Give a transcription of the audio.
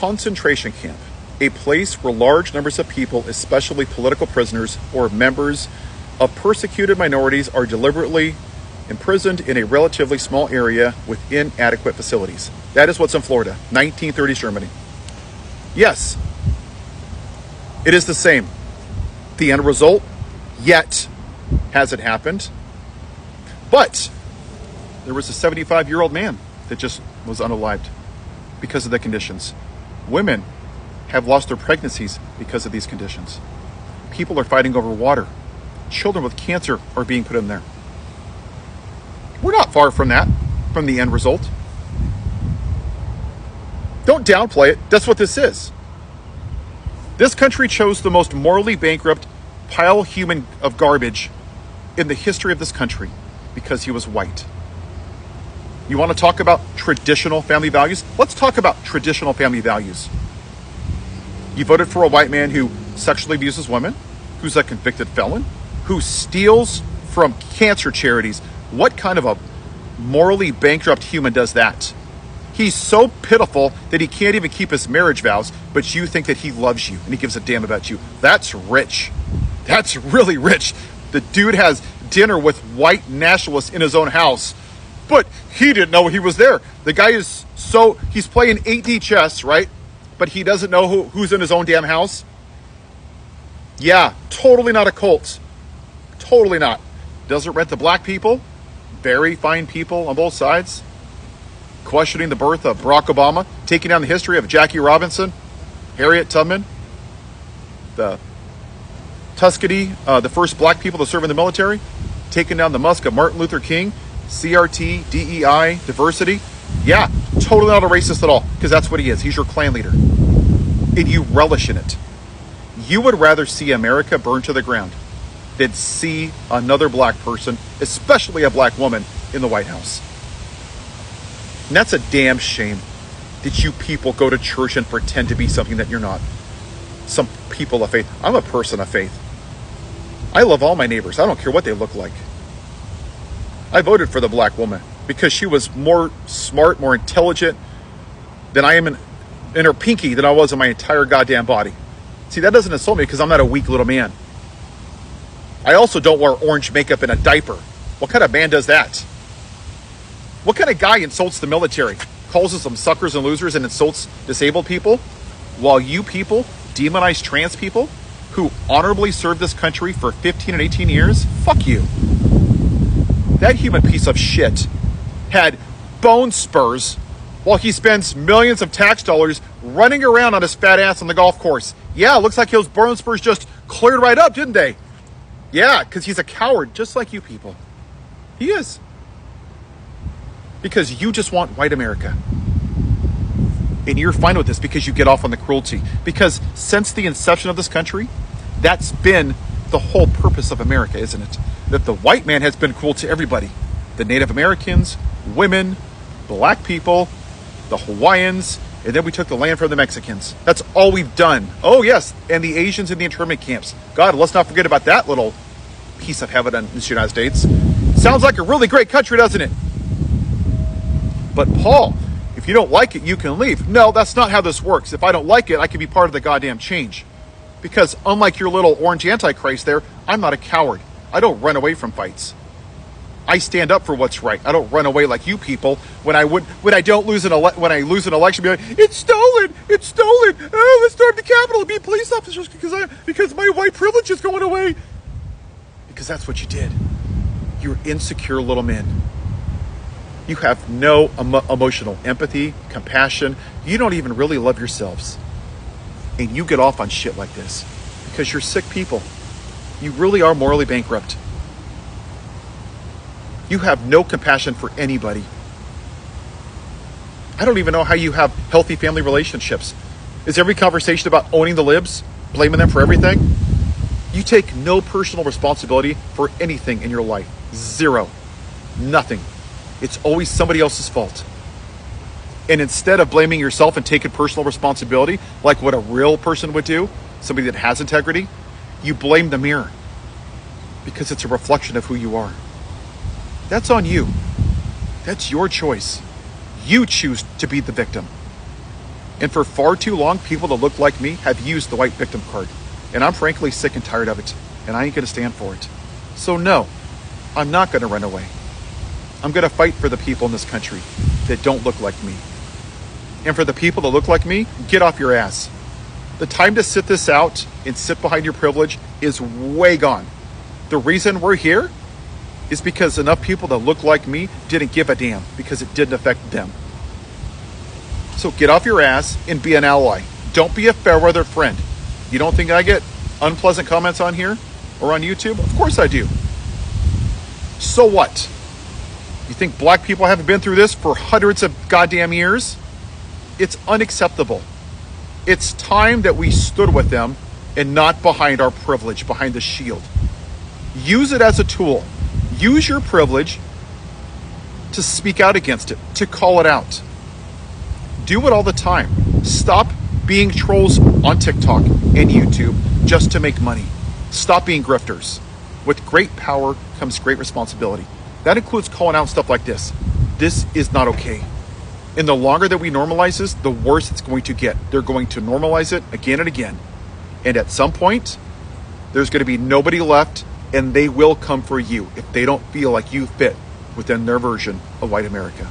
concentration camp, a place where large numbers of people, especially political prisoners or members of persecuted minorities, are deliberately imprisoned in a relatively small area with inadequate facilities. That is what's in Florida, 1930s Germany. Yes, it is the same. The end result yet hasn't happened. But there was a 75-year-old man that just was unalived because of the conditions. Women have lost their pregnancies because of these conditions. People are fighting over water. Children with cancer are being put in there. We're not far from that, from the end result. Don't downplay it. That's what this is. This country chose the most morally bankrupt pile human of garbage in the history of this country because he was white. You want to talk about traditional family values? Let's talk about traditional family values. You voted for a white man who sexually abuses women, who's a convicted felon, who steals from cancer charities. What kind of a morally bankrupt human does that? He's so pitiful that he can't even keep his marriage vows, but you think that he loves you and he gives a damn about you. That's rich. That's really rich. The dude has dinner with white nationalists in his own house, but he didn't know he was there. The guy is he's playing 8D chess, right? But he doesn't know who's in his own damn house. Yeah, totally not a cult. Totally not. Doesn't rent to black people. Very fine people on both sides. Questioning the birth of Barack Obama. Taking down the history of Jackie Robinson, Harriet Tubman, the Tuskegee, the first black people to serve in the military. Taking down the Musk of Martin Luther King. CRT, DEI, diversity. Yeah, totally not a racist at all, because that's what he is. He's your clan leader. And you relish in it. You would rather see America burn to the ground than see another black person, especially a black woman, in the White House. And that's a damn shame that you people go to church and pretend to be something that you're not. Some people of faith. I'm a person of faith. I love all my neighbors. I don't care what they look like. I voted for the black woman because she was more smart, more intelligent than I am in her pinky than I was in my entire goddamn body. See, that doesn't insult me because I'm not a weak little man. I also don't wear orange makeup in a diaper. What kind of man does that? What kind of guy insults the military, calls us some suckers and losers, and insults disabled people, while you people demonize trans people who honorably served this country for 15 and 18 years? Fuck you. That human piece of shit had bone spurs while he spends millions of tax dollars running around on his fat ass on the golf course. Yeah, it looks like those bone spurs just cleared right up, didn't they? Yeah, because he's a coward, just like you people. He is. Because you just want white America. And you're fine with this because you get off on the cruelty. Because since the inception of this country, that's been the whole purpose of America, isn't it? That the white man has been cruel to everybody. The Native Americans, women, black people, the Hawaiians, and then we took the land from the Mexicans. That's all we've done. Oh yes, and the Asians in the internment camps. God, let's not forget about that little piece of heaven in the United States. Sounds like a really great country, doesn't it? But Paul, if you don't like it, you can leave. No, that's not how this works. If I don't like it, I can be part of the goddamn change. Because unlike your little orange antichrist there, I'm not a coward. I don't run away from fights. I stand up for what's right. I don't run away like you people when I lose an election. Be like, it's stolen. Oh, let's storm the Capitol and be police officers because my white privilege is going away. Because that's what you did. You're insecure little men. You have no emotional empathy, compassion. You don't even really love yourselves. And you get off on shit like this because you're sick people. You really are morally bankrupt. You have no compassion for anybody. I don't even know how you have healthy family relationships. Is every conversation about owning the libs, blaming them for everything? You take no personal responsibility for anything in your life. Zero. Nothing. It's always somebody else's fault. And instead of blaming yourself and taking personal responsibility, like what a real person would do, somebody that has integrity, you blame the mirror because it's a reflection of who you are. That's on you. That's your choice. You choose to be the victim. And for far too long, people that look like me have used the white victim card. And I'm frankly sick and tired of it. And I ain't going to stand for it. So no, I'm not going to run away. I'm going to fight for the people in this country that don't look like me. And for the people that look like me, get off your ass. The time to sit this out and sit behind your privilege is way gone. The reason we're here is because enough people that look like me didn't give a damn because it didn't affect them. So get off your ass and be an ally. Don't be a fair weather friend. You don't think I get unpleasant comments on here or on YouTube? Of course I do. So what? You think black people haven't been through this for hundreds of goddamn years? It's unacceptable. It's time that we stood with them and not behind our privilege, behind the shield. Use it as a tool. Use your privilege to speak out against it, to call it out. Do it all the time. Stop being trolls on TikTok and YouTube just to make money. Stop being grifters. With great power comes great responsibility. That includes calling out stuff like this. This is not okay. And the longer that we normalize this, the worse it's going to get. They're going to normalize it again and again. And at some point, there's going to be nobody left, and they will come for you if they don't feel like you fit within their version of white America.